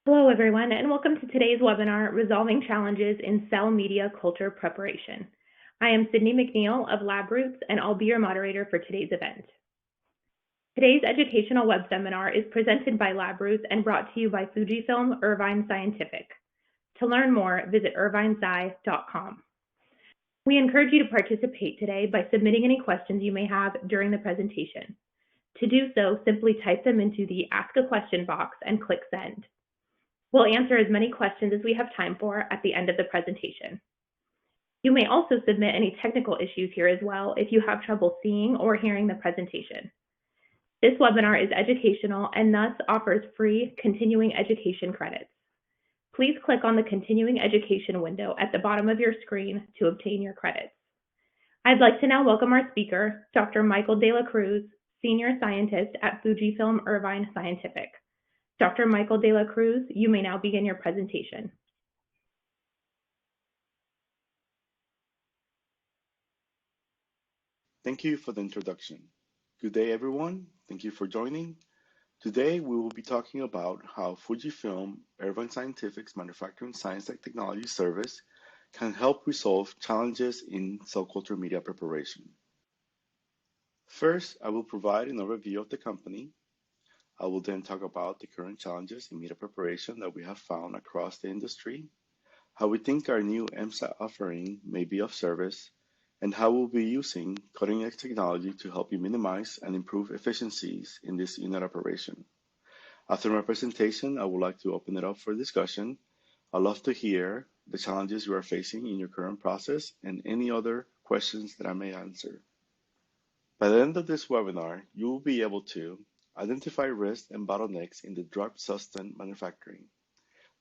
Hello, everyone, and welcome to today's webinar, Resolving Challenges in Cell Media Culture Preparation. I am Sydney McNeil of LabRoots, and I'll be your moderator for today's event. Today's educational web seminar is presented by LabRoots and brought to you by FUJIFILM Irvine Scientific. To learn more, visit irvinesci.com. We encourage you to participate today by submitting any questions you may have during the presentation. To do so, simply type them into the Ask a Question box and click Send. We'll answer as many questions as we have time for at the end of the presentation. You may also submit any technical issues here as well if you have trouble seeing or hearing the presentation. This webinar is educational and thus offers free continuing education credits. Please click on the continuing education window at the bottom of your screen to obtain your credits. I'd like to now welcome our speaker, Dr. Michael De La Cruz, Senior Scientist at FUJIFILM Irvine Scientific. Dr. Michael De La Cruz, you may now begin your presentation. Thank you for the introduction. Good day, everyone. Thank you for joining. Today, we will be talking about how FUJIFILM Irvine Scientific's Manufacturing Science and Technology Service can help resolve challenges in cell culture media preparation. First, I will provide an overview of the company. I will then talk about the current challenges in media preparation that we have found across the industry, how we think our new MSAT offering may be of service, and how we'll be using cutting-edge technology to help you minimize and improve efficiencies in this unit operation. After my presentation, I would like to open it up for discussion. I'd love to hear the challenges you are facing in your current process and any other questions that I may answer. By the end of this webinar, you will be able to identify risks and bottlenecks in the drug substance manufacturing,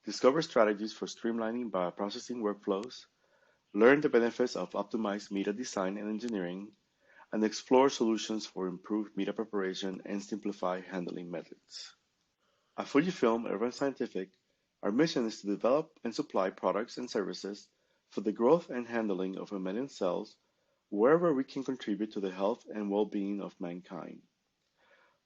discover strategies for streamlining bioprocessing workflows, learn the benefits of optimized media design and engineering, and explore solutions for improved media preparation and simplified handling methods. At FUJIFILM Irvine Scientific, our mission is to develop and supply products and services for the growth and handling of mammalian cells wherever we can contribute to the health and well-being of mankind.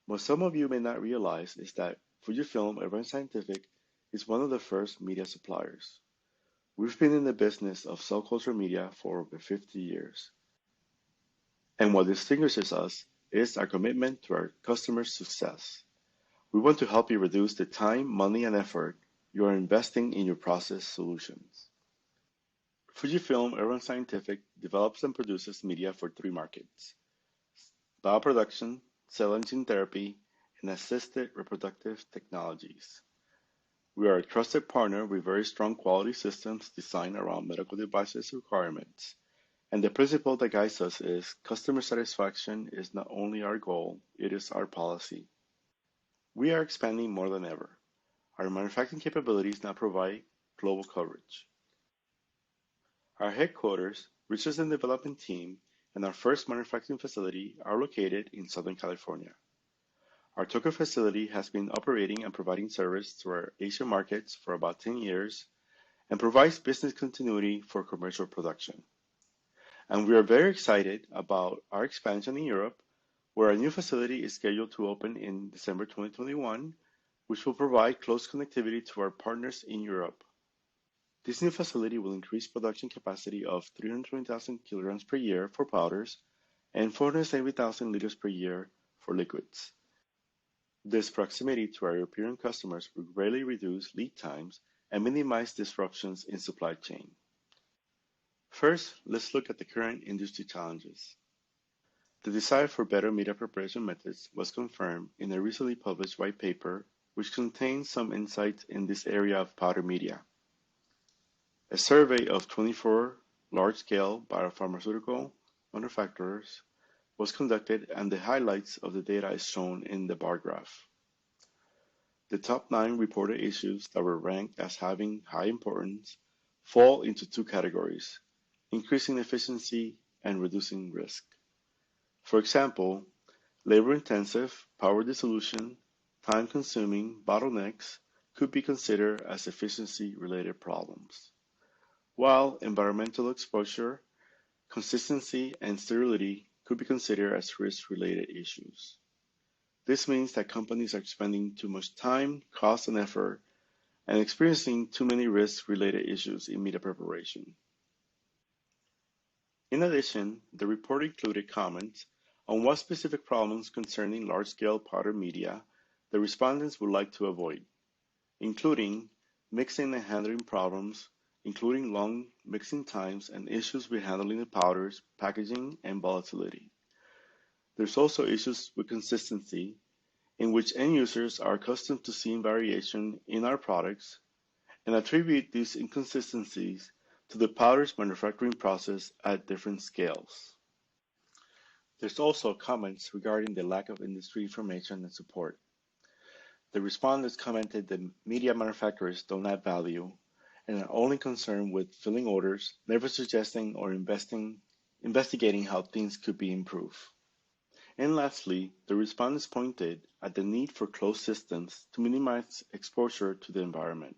What some of you may not realize is that FUJIFILM Irvine Scientific is one of the first media suppliers. We've been in the business of cell culture media for over 50 years. And what distinguishes us is our commitment to our customers' success. We want to help you reduce the time, money, and effort you are investing in your process solutions. FUJIFILM Irvine Scientific develops and produces media for three markets: bioproduction, cell and gene therapy, and assisted reproductive technologies. We are a trusted partner with very strong quality systems designed around medical devices requirements. And the principle that guides us is customer satisfaction is not only our goal, it is our policy. We are expanding more than ever. Our manufacturing capabilities now provide global coverage. Our headquarters, research and development team, and our first manufacturing facility are located in Southern California. Our Tokyo facility has been operating and providing service to our Asian markets for about 10 years and provides business continuity for commercial production. And we are very excited about our expansion in Europe, where our new facility is scheduled to open in December 2021, which will provide close connectivity to our partners in Europe. This new facility will increase production capacity of 320,000 kilograms per year for powders and 470,000 liters per year for liquids. This proximity to our European customers will greatly reduce lead times and minimize disruptions in supply chain. First, let's look at the current industry challenges. The desire for better media preparation methods was confirmed in a recently published white paper, which contains some insights in this area of powder media. A survey of 24 large-scale biopharmaceutical manufacturers was conducted, and the highlights of the data is shown in the bar graph. The top 9 reported issues that were ranked as having high importance fall into two categories: increasing efficiency and reducing risk. For example, labor-intensive, power dissolution, time-consuming bottlenecks could be considered as efficiency-related problems, while environmental exposure, consistency, and sterility could be considered as risk-related issues. This means that companies are spending too much time, cost, and effort and experiencing too many risk-related issues in media preparation. In addition, the report included comments on what specific problems concerning large-scale powder media the respondents would like to avoid, including mixing and handling problems, including long mixing times and issues with handling the powders, packaging, and volatility. There's also issues with consistency, in which end users are accustomed to seeing variation in our products and attribute these inconsistencies to the powder's manufacturing process at different scales. There's also comments regarding the lack of industry information and support. The respondents commented that media manufacturers don't add value and are only concerned with filling orders, never suggesting or investigating how things could be improved. And lastly, the respondents pointed at the need for closed systems to minimize exposure to the environment.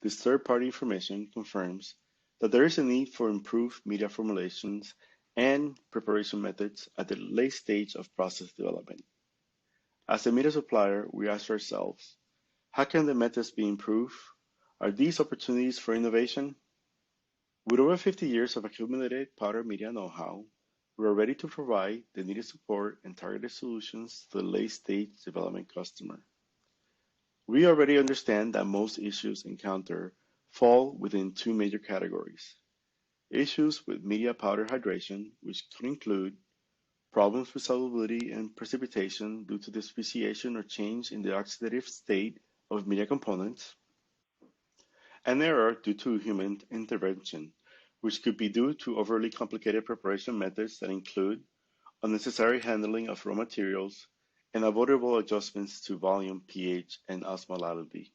This third-party information confirms that there is a need for improved media formulations and preparation methods at the late stage of process development. As a media supplier, we ask ourselves, how can the methods be improved? Are these opportunities for innovation? With over 50 years of accumulated powder media know-how, we are ready to provide the needed support and targeted solutions to the late-stage development customer. We already understand that most issues encountered fall within two major categories. Issues with media powder hydration, which could include problems with solubility and precipitation due to the speciation or change in the oxidative state of media components, and error due to human intervention, which could be due to overly complicated preparation methods that include unnecessary handling of raw materials and avoidable adjustments to volume, pH, and osmolality.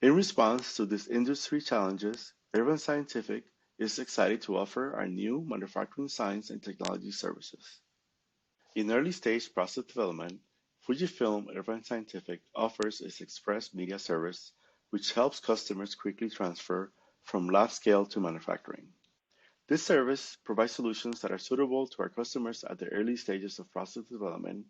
In response to these industry challenges, Irvine Scientific is excited to offer our new manufacturing science and technology services. In early stage process development, FUJIFILM Irvine Scientific offers its express media service, which helps customers quickly transfer from lab scale to manufacturing. This service provides solutions that are suitable to our customers at the early stages of process development,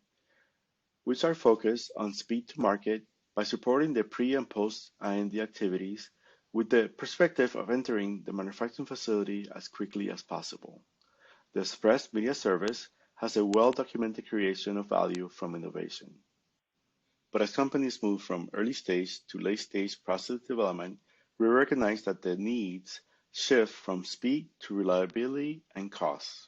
which are focused on speed to market by supporting the pre and post IND activities with the perspective of entering the manufacturing facility as quickly as possible. The Express Media Service has a well-documented creation of value from innovation. But as companies move from early stage to late stage process development, we recognize that the needs shift from speed to reliability and cost.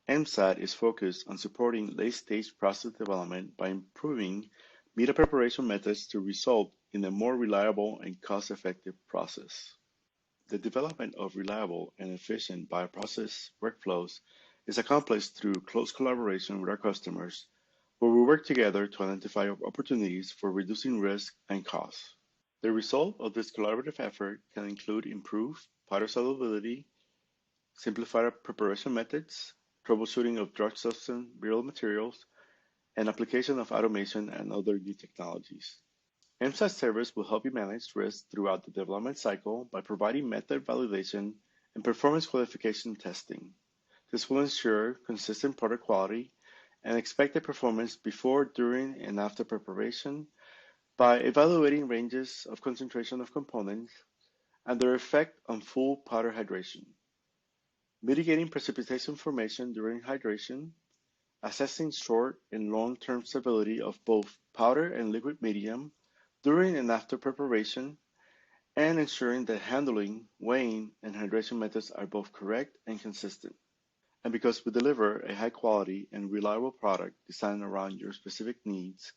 MSAT is focused on supporting late stage process development by improving media preparation methods to result in a more reliable and cost-effective process. The development of reliable and efficient bioprocess workflows is accomplished through close collaboration with our customers, where we work together to identify opportunities for reducing risk and costs. The result of this collaborative effort can include improved powder solubility, simplified preparation methods, troubleshooting of drug substance brittle materials, and application of automation and other new technologies. MSAT service will help you manage risk throughout the development cycle by providing method validation and performance qualification testing. This will ensure consistent product quality and expected performance before, during, and after preparation by evaluating ranges of concentration of components and their effect on full powder hydration, mitigating precipitation formation during hydration, assessing short and long-term stability of both powder and liquid medium during and after preparation, and ensuring that handling, weighing, and hydration methods are both correct and consistent. And because we deliver a high-quality and reliable product designed around your specific needs,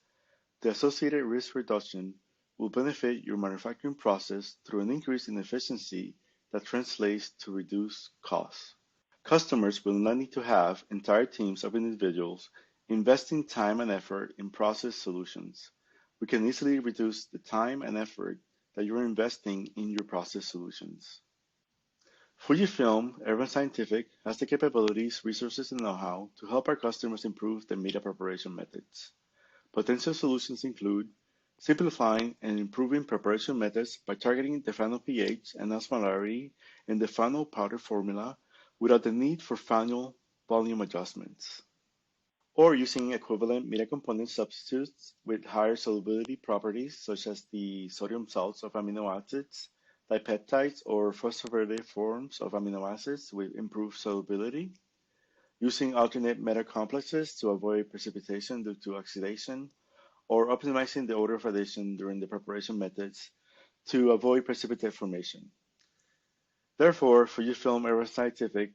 the associated risk reduction will benefit your manufacturing process through an increase in efficiency that translates to reduced costs. Customers will not need to have entire teams of individuals investing time and effort in process solutions. We can easily reduce the time and effort that you're investing in your process solutions. FUJIFILM Irvine Scientific has the capabilities, resources, and know-how to help our customers improve their media preparation methods. Potential solutions include simplifying and improving preparation methods by targeting the final pH and osmolarity in the final powder formula without the need for final volume adjustments. or using equivalent media component substitutes with higher solubility properties, such as the sodium salts of amino acids, dipeptides, or phosphorylated forms of amino acids with improved solubility, using alternate metal complexes to avoid precipitation due to oxidation, or optimizing the order of addition during the preparation methods to avoid precipitate formation. Therefore, FUJIFILM Irvine Scientific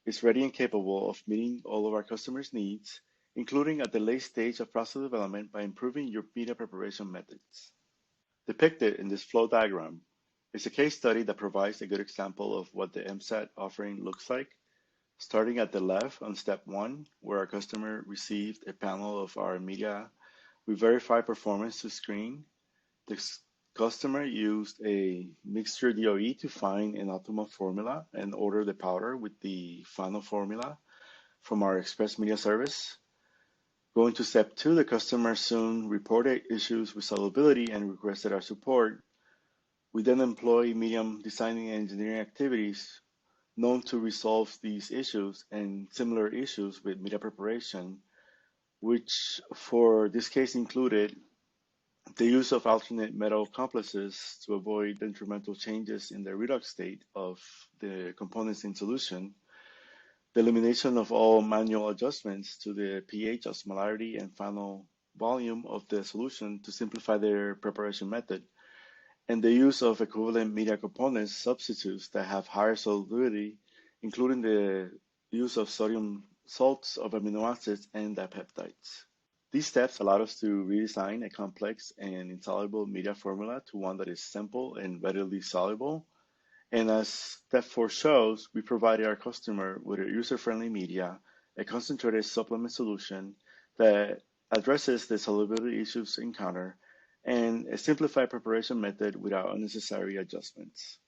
is ready and capable of meeting all of our customers' needs, including at the late stage of process development by improving your media preparation methods. Depicted in this flow diagram is a case study that provides a good example of what the MSAT offering looks like. Starting at the left on step 1, where our customer received a panel of our media, we verify performance to screen. The customer used a mixture DOE to find an optimal formula and order the powder with the final formula from our express media service. Going to step 2, the customer soon reported issues with solubility and requested our support. We then employ medium designing and engineering activities known to resolve these issues and similar issues with media preparation, which for this case included the use of alternate metal complexes to avoid detrimental changes in the redox state of the components in solution, the elimination of all manual adjustments to the pH, osmolarity, and final volume of the solution to simplify their preparation method, and the use of equivalent media components substitutes that have higher solubility, including the use of sodium salts of amino acids and dipeptides. These steps allowed us to redesign a complex and insoluble media formula to one that is simple and readily soluble. And as step 4 shows, we provided our customer with a user-friendly media, a concentrated supplement solution that addresses the solubility issues encountered, and a simplified preparation method without unnecessary adjustments.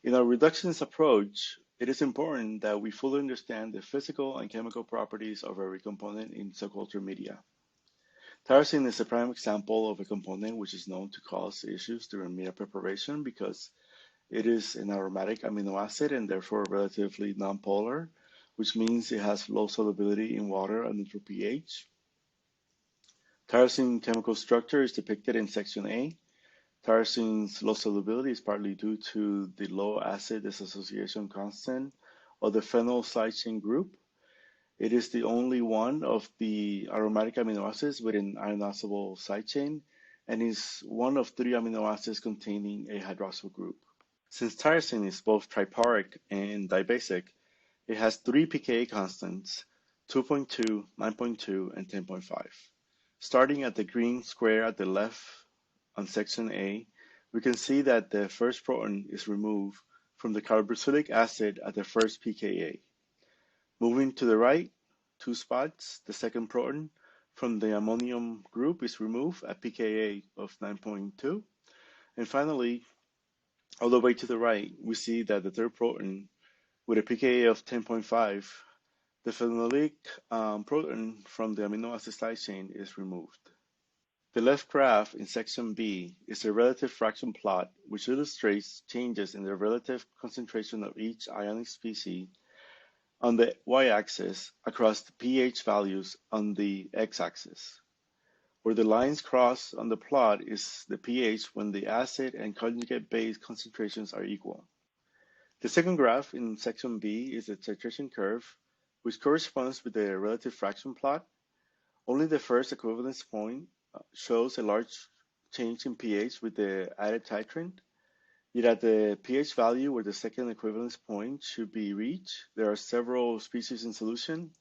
In our reductions approach, it is important that we fully understand the physical and chemical properties of every component in cell culture media. Tyrosine is a prime example of a component which is known to cause issues during media preparation because it is an aromatic amino acid and therefore relatively nonpolar, which means it has low solubility in water and neutral pH. Tyrosine chemical structure is depicted in section A. Tyrosine's low solubility is partly due to the low acid dissociation constant of the phenyl side chain group. It is the only one of the aromatic amino acids with an ionizable side chain and is one of 3 amino acids containing a hydroxyl group. Since tyrosine is both triparic and dibasic, it has 3 pKa constants, 2.2, 9.2, and 10.5. Starting at the green square at the left on section A, we can see that the first proton is removed from the carboxylic acid at the first pKa. Moving to the right, 2 spots, the second proton from the ammonium group is removed at pKa of 9.2. And finally, all the way to the right, we see that the third proton with a pKa of 10.5, the phenolic proton from the amino acid side chain is removed. The left graph in section B is a relative fraction plot which illustrates changes in the relative concentration of each ionic species on the y-axis across the pH values on the x-axis. Where the lines cross on the plot is the pH when the acid and conjugate base concentrations are equal. The second graph in section B is the titration curve, which corresponds with the relative fraction plot. Only the first equivalence point shows a large change in pH with the added titrant. Yet at the pH value where the second equivalence point should be reached, there are several species in solution.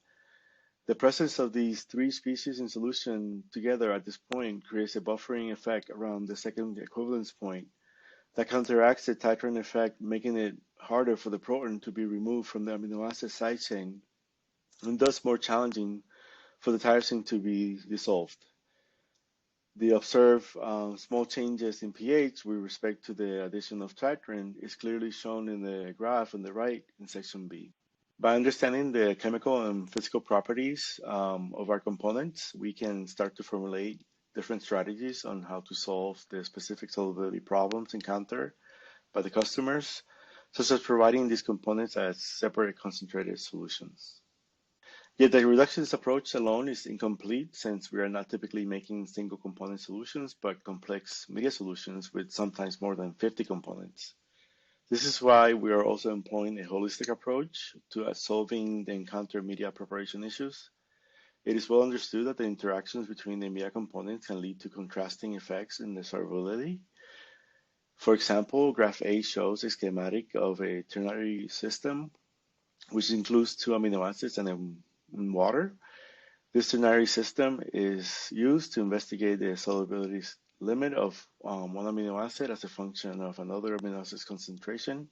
The presence of these 3 species in solution together at this point creates a buffering effect around the second equivalence point that counteracts the titrant effect, making it harder for the proton to be removed from the amino acid side chain, and thus more challenging for the tyrosine to be dissolved. The observed small changes in pH with respect to the addition of titrant is clearly shown in the graph on the right in section B. By understanding the chemical and physical properties of our components, we can start to formulate different strategies on how to solve the specific solubility problems encountered by the customers, such as providing these components as separate concentrated solutions. Yet the reductionist approach alone is incomplete since we are not typically making single component solutions, but complex media solutions with sometimes more than 50 components. This is why we are also employing a holistic approach to solving the encountered media preparation issues. It is well understood that the interactions between the media components can lead to contrasting effects in the solubility. For example, graph A shows a schematic of a ternary system, which includes two amino acids and water. This ternary system is used to investigate the solubility limit of one amino acid as a function of another amino acid's concentration.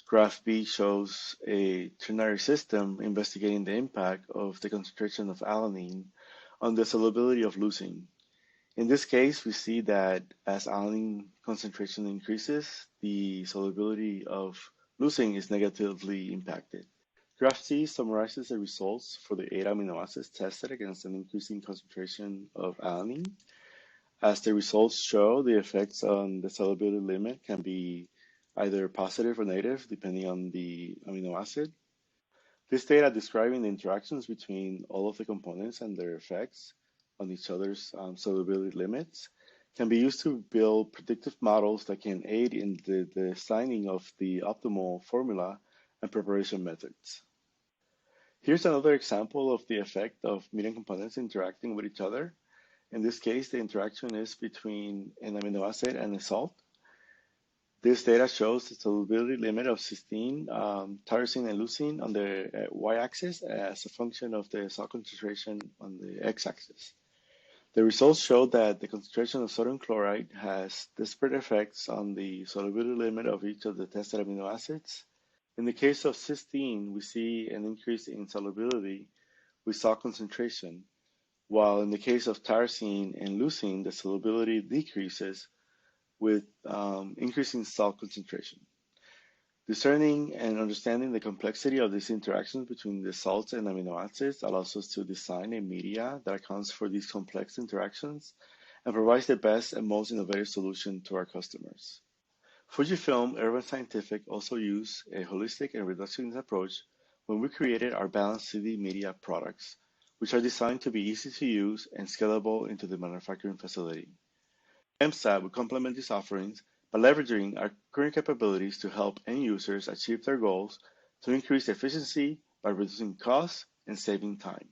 Graph B shows a ternary system investigating the impact of the concentration of alanine on the solubility of leucine. In this case, we see that as alanine concentration increases, the solubility of leucine is negatively impacted. Graph C summarizes the results for the 8 amino acids tested against an increasing concentration of alanine. As the results show, the effects on the solubility limit can be either positive or negative depending on the amino acid. This data describing the interactions between all of the components and their effects on each other's solubility limits can be used to build predictive models that can aid in the designing of the optimal formula and preparation methods. Here's another example of the effect of medium components interacting with each other. In this case, the interaction is between an amino acid and a salt. This data shows the solubility limit of cysteine, tyrosine, and leucine on the y-axis as a function of the salt concentration on the x-axis. The results show that the concentration of sodium chloride has disparate effects on the solubility limit of each of the tested amino acids. In the case of cysteine, we see an increase in solubility with salt concentration, while in the case of tyrosine and leucine, the solubility decreases with increasing salt concentration. Discerning and understanding the complexity of these interactions between the salts and amino acids allows us to design a media that accounts for these complex interactions and provides the best and most innovative solution to our customers. FUJIFILM Irvine Scientific also used a holistic and reductionist approach when we created our balanced CD media products, which are designed to be easy to use and scalable into the manufacturing facility. MSAT will complement these offerings by leveraging our current capabilities to help end users achieve their goals to increase efficiency by reducing costs and saving time,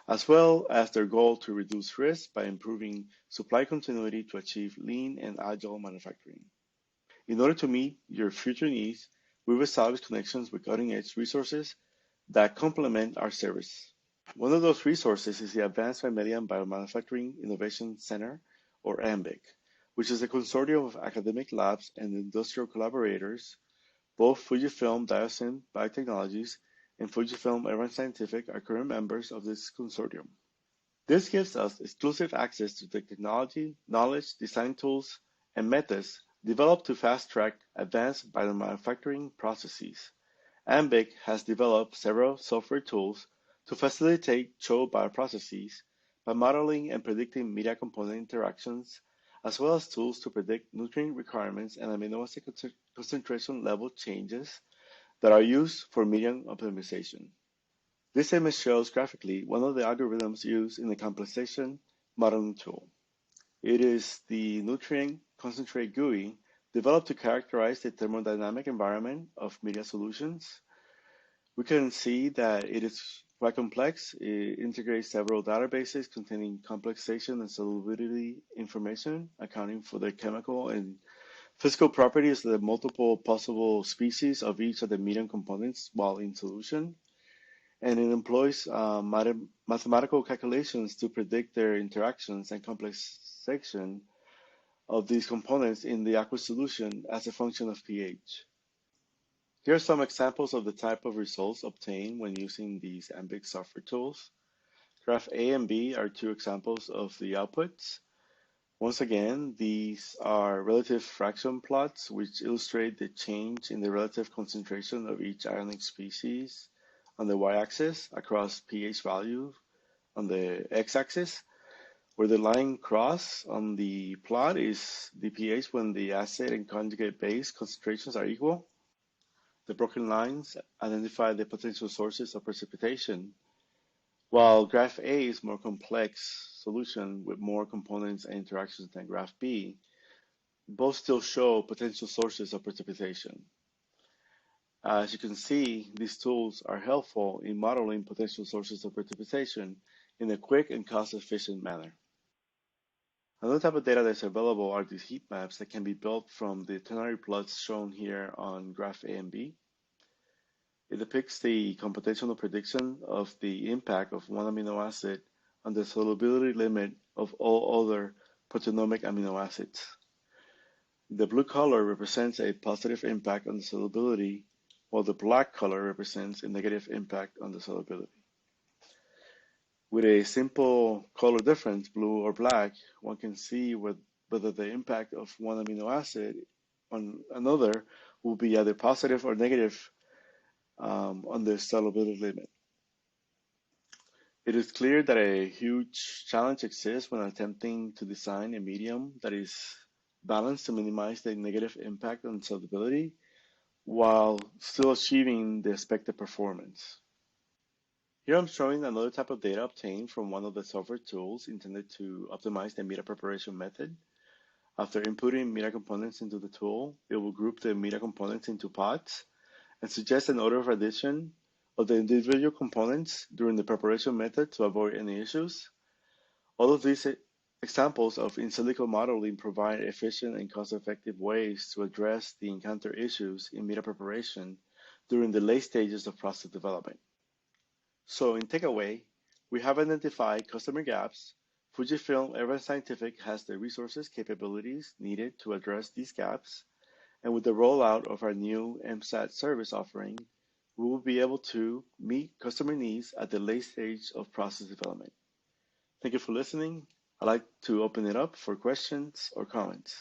as well as their goal to reduce risk by improving supply continuity to achieve lean and agile manufacturing. In order to meet your future needs, we've established connections with cutting-edge resources that complement our service. One of those resources is the Advanced Mammalian Biomanufacturing Innovation Center, or AMBIC, which is a consortium of academic labs and industrial collaborators. Both Fujifilm Diosynth Biotechnologies and Fujifilm Irvine Scientific are current members of this consortium. This gives us exclusive access to the technology, knowledge, design tools, and methods developed to fast-track advanced biomanufacturing processes. AMBIC has developed several software tools to facilitate CHO bioprocesses by modeling and predicting media component interactions, as well as tools to predict nutrient requirements and amino acid concentration level changes that are used for medium optimization. This image shows graphically one of the algorithms used in the complexation modeling tool. It is the nutrient concentrate GUI developed to characterize the thermodynamic environment of media solutions. We can see that it is quite complex. It integrates several databases containing complexation and solubility information, accounting for the chemical and physical properties of the multiple possible species of each of the medium components while in solution. And it employs mathematical calculations to predict their interactions and complexation of these components in the aqueous solution as a function of pH. Here are some examples of the type of results obtained when using these AMBIC software tools. Graph A and B are two examples of the outputs. Once again, these are relative fraction plots which illustrate the change in the relative concentration of each ionic species on the y-axis across pH value on the x-axis, where the line cross on the plot is the pH when the acid and conjugate base concentrations are equal. The broken lines identify the potential sources of precipitation. While graph A is more complex solution with more components and interactions than graph B, both still show potential sources of precipitation. As you can see, these tools are helpful in modeling potential sources of precipitation in a quick and cost-efficient manner. Another type of data that's available are these heat maps that can be built from the ternary plots shown here on graph A and B. It depicts the computational prediction of the impact of one amino acid on the solubility limit of all other proteomic amino acids. The blue color represents a positive impact on the solubility, while the black color represents a negative impact on the solubility. With a simple color difference, blue or black, one can see whether the impact of one amino acid on another will be either positive or negative on the solubility limit. It is clear that a huge challenge exists when attempting to design a medium that is balanced to minimize the negative impact on solubility while still achieving the expected performance. Here I'm showing another type of data obtained from one of the software tools intended to optimize the media preparation method. After inputting media components into the tool, it will group the media components into pods and suggest an order of addition of the individual components during the preparation method to avoid any issues. All of these examples of in silico modeling provide efficient and cost-effective ways to address the encountered issues in media preparation during the late stages of process development. So in takeaway, we have identified customer gaps. FUJIFILM Irvine Scientific has the resources, capabilities needed to address these gaps. And with the rollout of our new MSAT service offering, we will be able to meet customer needs at the late stage of process development. Thank you for listening. I'd like to open it up for questions or comments.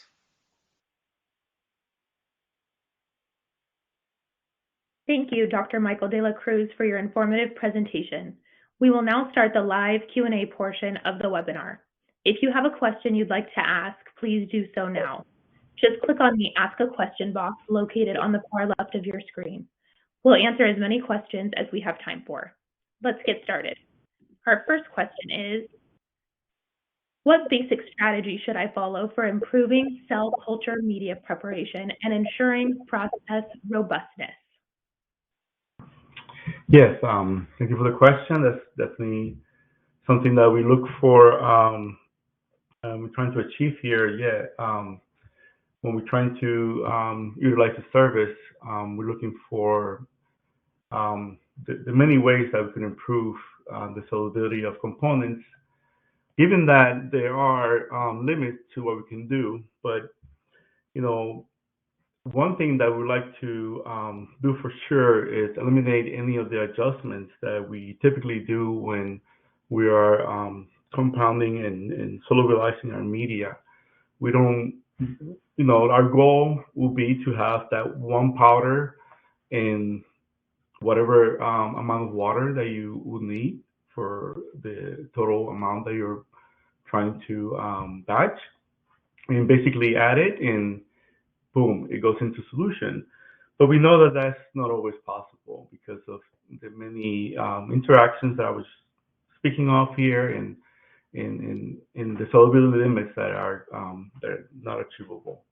Thank you, Dr. Michael de la Cruz, for your informative presentation. We will now start the live Q&A portion of the webinar. If you have a question you'd like to ask, please do so now. Just click on the Ask a Question box located on the far left of your screen. We'll answer as many questions as we have time for. Let's get started. Our first question is, what basic strategy should I follow for improving cell culture media preparation and ensuring process robustness? Yes, thank you for the question. That's definitely something that we look for, we're trying to achieve here. When we're trying to utilize the service, we're looking for the many ways that we can improve the solubility of components, given that there are limits to what we can do. But, you know, one thing that we like to do for sure is eliminate any of the adjustments that we typically do when we are compounding and solubilizing our media. We don't, you know, our goal will be to have that one powder in whatever amount of water that you will need for the total amount that you're trying to batch, and basically add it and boom, it goes into solution. But we know that that's not always possible because of the many interactions that I was speaking of here and in the solubility limits that are not achievable.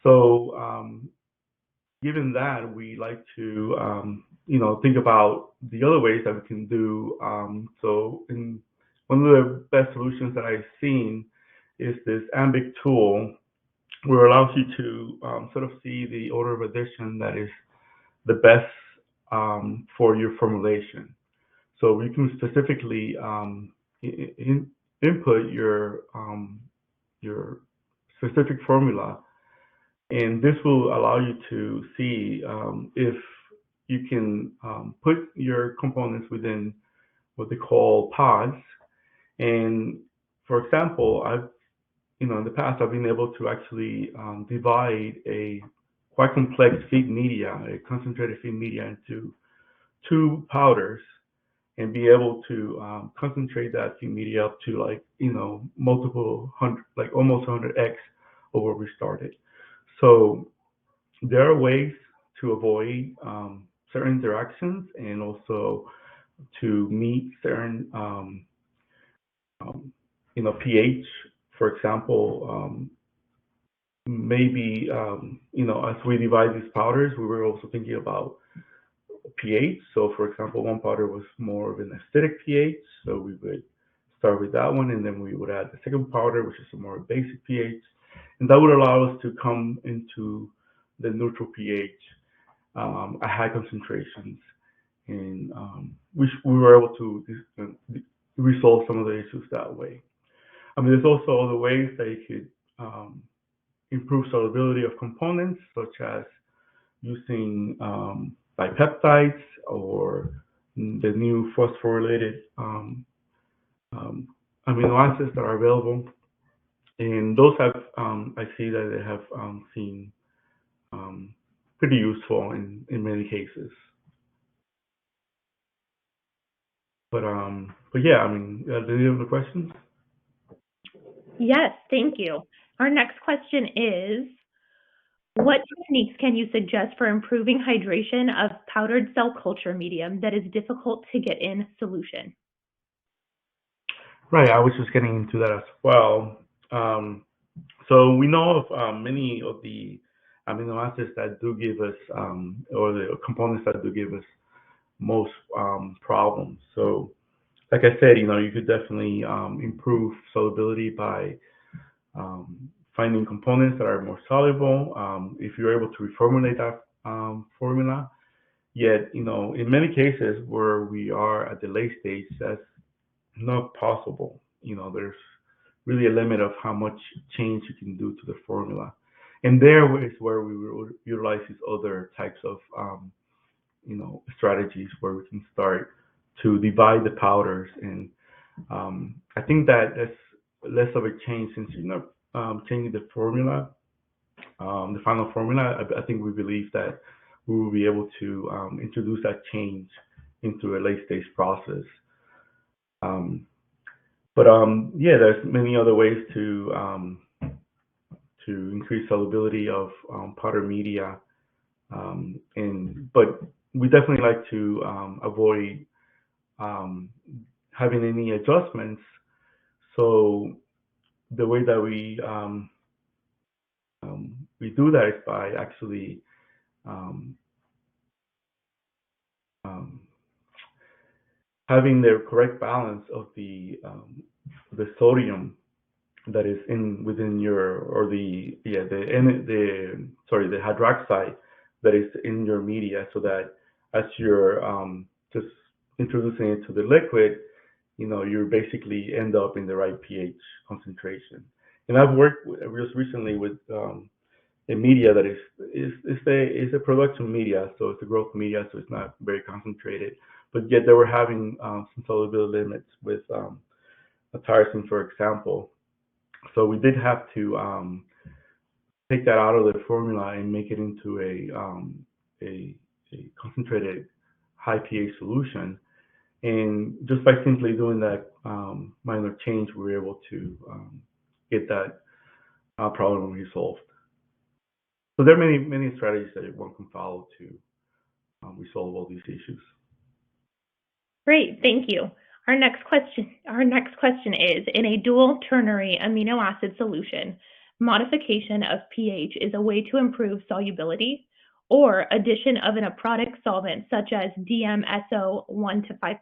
So given that, we like to you know, think about the other ways that we can do. So one of the best solutions that I've seen is this AMBIC tool, where it allows you to sort of see the order of addition that is the best for your formulation. So you can specifically input your specific formula, and this will allow you to see if you can put your components within what they call pods. And for example, in the past, I've been able to actually divide a quite complex feed media, a concentrated feed media, into two powders, and be able to concentrate that feed media up to, like, multiple hundred, like almost 100x of where we started. So there are ways to avoid certain interactions and also to meet certain pH. For example, maybe as we divide these powders, we were also thinking about pH. So, for example, one powder was more of an acidic pH, so we would start with that one, and then we would add the second powder, which is a more basic pH, and that would allow us to come into the neutral pH at high concentrations, and we were able to resolve some of the issues that way. I mean, there's also other ways that you could improve solubility of components, such as using dipeptides or the new phosphorylated amino acids that are available. And those have, I see that they have seen pretty useful in many cases. But yeah, I mean, do you have any questions? Yes, thank you. Our next question is, what techniques can you suggest for improving hydration of powdered cell culture medium that is difficult to get in solution? Right, I was just getting into that as well. So we know of many of the amino acids that do give us, or the components that do give us most problems. So, like I said, you could definitely improve solubility by finding components that are more soluble. If you're able to reformulate that formula, yet, in many cases where we are at the late stage, that's not possible. There's really a limit of how much change you can do to the formula. And there is where we will utilize these other types of, strategies where we can start to divide the powders. And I think that that's less of a change since you're not changing the formula, the final formula. I think we believe that we will be able to introduce that change into a late stage process. But yeah, there's many other ways to increase solubility of powder media, but we definitely like to avoid having any adjustments. So the way that we do that is by actually having the correct balance of the sodium that is within your, or the hydroxide that is in your media, so that as you're just introducing it to the liquid, you basically end up in the right pH concentration. And I've worked just recently with a media that is a production media, so it's a growth media, so it's not very concentrated, but yet they were having some solubility limits with a tyrosine, for example. So we did have to take that out of the formula and make it into a concentrated high pH solution. And just by simply doing that minor change, we were able to get that problem resolved. So there are many strategies that one can follow to resolve all these issues. Great, thank you. Our next question is, in a dual ternary amino acid solution, modification of pH is a way to improve solubility, or addition of an aprotic solvent such as DMSO 1 to 5%?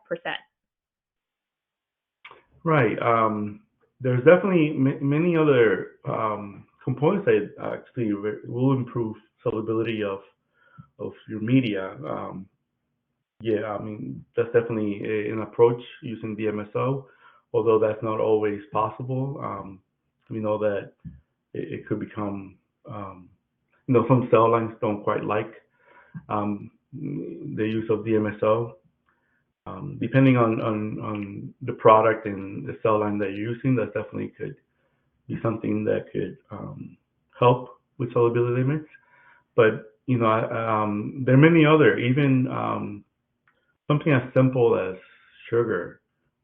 Right. There's definitely many other components that actually will improve solubility of your media. Yeah, I mean, that's definitely an approach using DMSO, although that's not always possible. We know that it could become, some cell lines don't quite like the use of DMSO. Depending on the product and the cell line that you're using, that definitely could be something that could help with solubility limits. But, there are many other, even something as simple as sugar,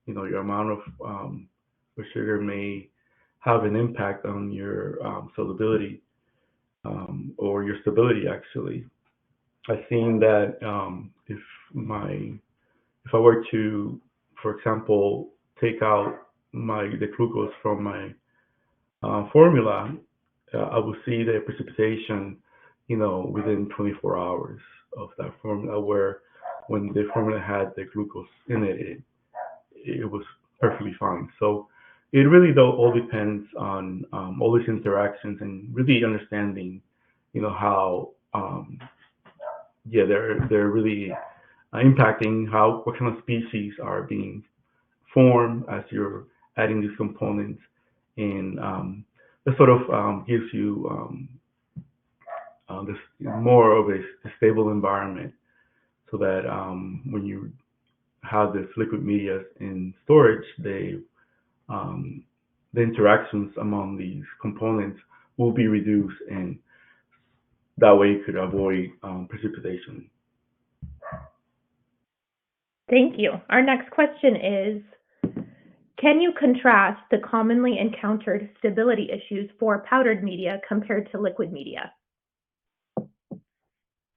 your amount of sugar may have an impact on your solubility or your stability, actually. I've seen that if if I were to, for example, take out the glucose from my formula, I will see the precipitation, within 24 hours of that formula. Where when the formula had the glucose in it was perfectly fine. So it really though all depends on all these interactions and really understanding, how they're really impacting what kind of species are being formed as you're adding these components, and that sort of gives you this more of a stable environment, so that when you have this liquid media in storage, the interactions among these components will be reduced, and that way you could avoid precipitation. Thank you. Our next question is, can you contrast the commonly encountered stability issues for powdered media compared to liquid media?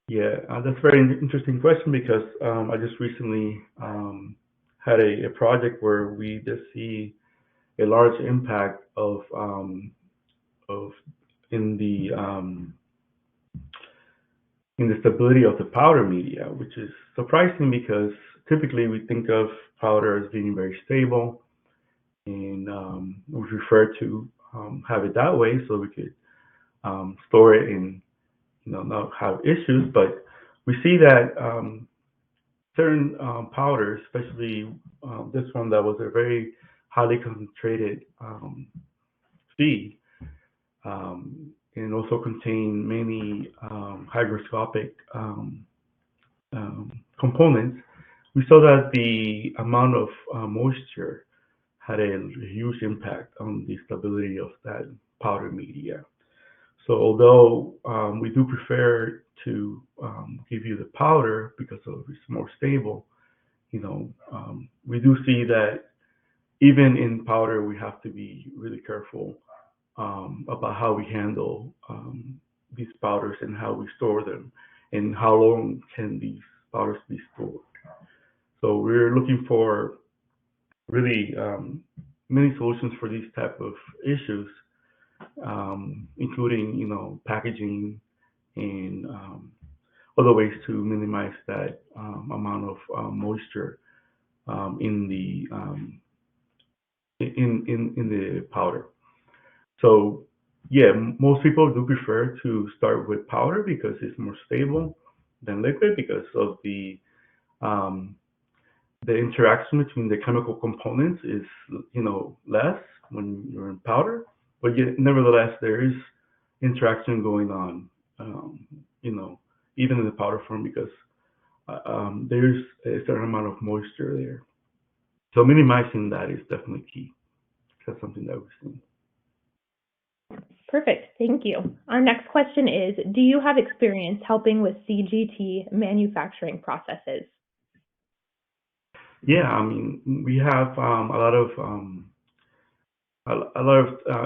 Yeah, that's a very interesting question, because I just recently had a project where we just see a large impact of in the stability of the powder media, which is surprising because typically we think of powder as being very stable, and we prefer to have it that way so we could store it and not have issues. But we see that certain powders, especially this one that was a very highly concentrated feed, and also contain many hygroscopic components, we saw that the amount of moisture had a huge impact on the stability of that powder media. So although we do prefer to give you the powder because it's more stable, we do see that even in powder we have to be really careful about how we handle these powders and how we store them, and how long can these powders be stored. So we're looking for really many solutions for these type of issues, including packaging and other ways to minimize that amount of moisture in the powder. So yeah, most people do prefer to start with powder because it's more stable than liquid, because of the interaction between the chemical components is less when you're in powder, but yet nevertheless there is interaction going on, even in the powder form, because there's a certain amount of moisture there. So minimizing that is definitely key. That's something that we've seen. Perfect. Thank you. Our next question is, do you have experience helping with CGT manufacturing processes? Yeah, I mean, we have a lot of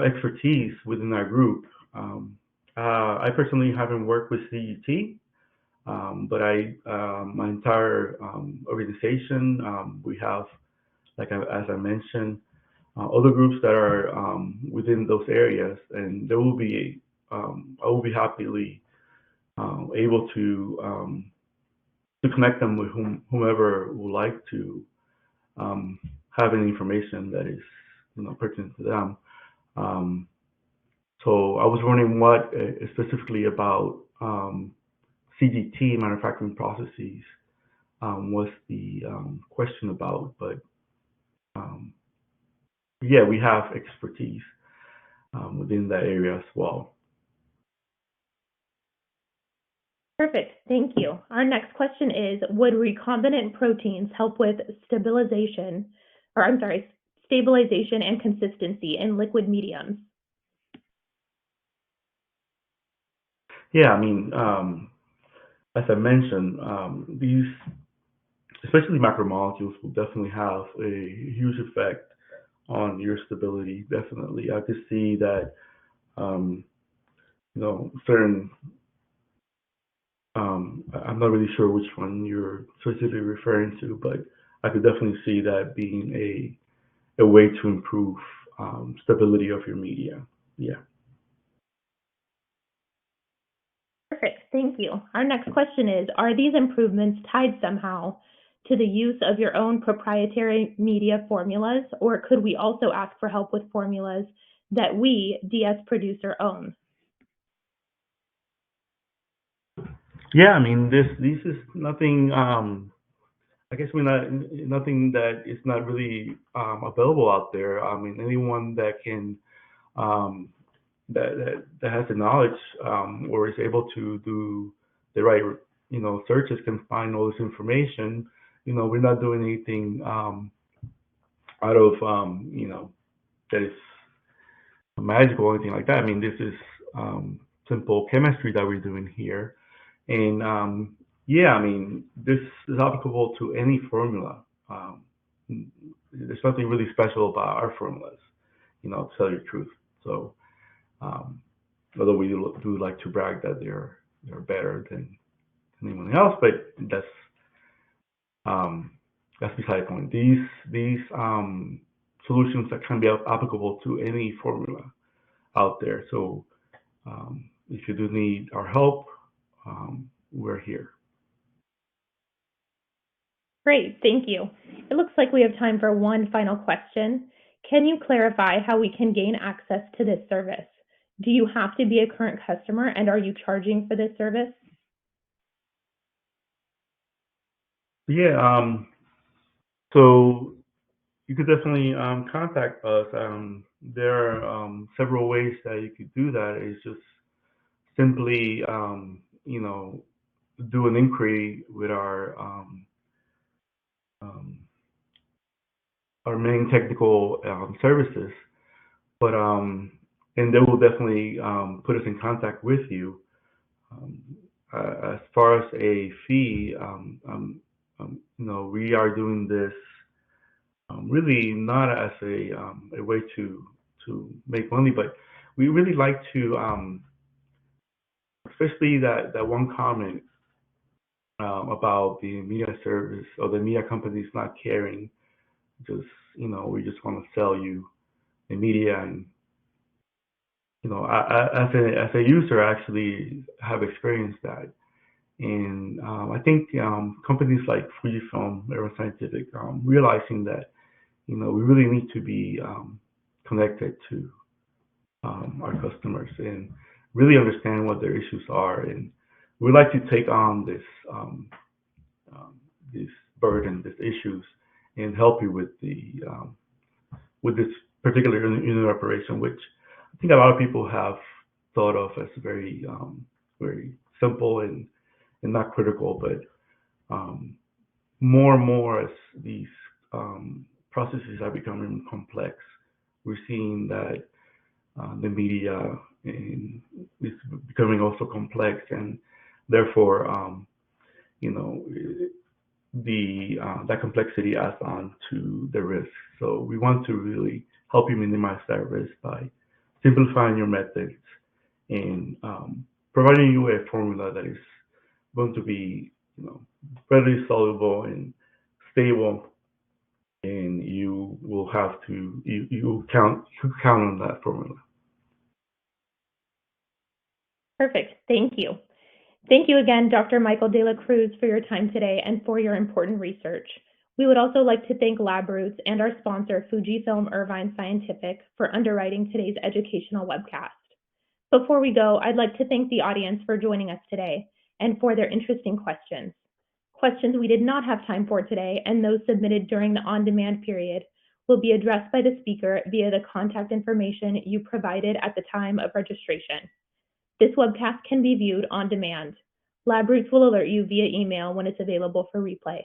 expertise within our group. I personally haven't worked with CGT, but my entire organization, we have, as I mentioned, other groups that are within those areas, and there will be I will be happily able to connect them with whomever would like to have any information that is pertinent to them. So I was wondering what specifically about CGT manufacturing processes was the question about, but yeah, we have expertise within that area as well. Perfect. Thank you. Our next question is, would recombinant proteins help with stabilization and consistency in liquid mediums? Yeah, I mean, as I mentioned, these, especially macromolecules, will definitely have a huge effect on your stability. Definitely, I could see that, certain. I'm not really sure which one you're specifically referring to, but I could definitely see that being a way to improve stability of your media. Yeah. Perfect. Thank you. Our next question is, are these improvements tied somehow to the use of your own proprietary media formulas, or could we also ask for help with formulas that we, DS Producer, own? Yeah, I mean, this is nothing. I guess we're not nothing that is not really available out there. I mean, anyone that can um, that has the knowledge or is able to do the right searches can find all this information. We're not doing anything out of that is magical or anything like that. I mean, this is simple chemistry that we're doing here. And yeah, I mean, this is applicable to any formula. There's nothing really special about our formulas, to tell you the truth. So, although we do like to brag that they're better than anyone else, but that's beside the point. These solutions that can be applicable to any formula out there. So, if you do need our help, we're here. Great, thank you. It looks like we have time for one final question. Can you clarify how we can gain access to this service? Do you have to be a current customer, and are you charging for this service? Yeah, so you could definitely contact us. There are several ways that you could do that. It's just simply, do an inquiry with our main technical services, but and they will definitely put us in contact with you. Um, as far as a fee, we are doing this really not as a way to make money, but we really like to, especially that one comment about the media service or the media companies not caring. Just we just want to sell you the media, and as a user, I actually have experienced that. And I think companies like FUJIFILM Irvine Scientific realizing that we really need to be connected to our customers and really understand what their issues are. And we like to take on this burden, these issues, and help you with this particular unit operation, which I think a lot of people have thought of as very simple and not critical, but more and more as these processes are becoming complex, we're seeing that the media is becoming also complex, and therefore, that complexity adds on to the risk. So we want to really help you minimize that risk by simplifying your methods and providing you a formula that is going to be, readily soluble and stable, and you will have to you count on that formula. Perfect. Thank you. Thank you again, Dr. Michael De La Cruz, for your time today and for your important research. We would also like to thank LabRoots and our sponsor, FUJIFILM Irvine Scientific, for underwriting today's educational webcast. Before we go, I'd like to thank the audience for joining us today and for their interesting questions. Questions we did not have time for today and those submitted during the on-demand period will be addressed by the speaker via the contact information you provided at the time of registration. This webcast can be viewed on demand. LabRoots will alert you via email when it's available for replay.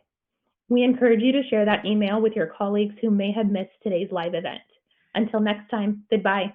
We encourage you to share that email with your colleagues who may have missed today's live event. Until next time, goodbye.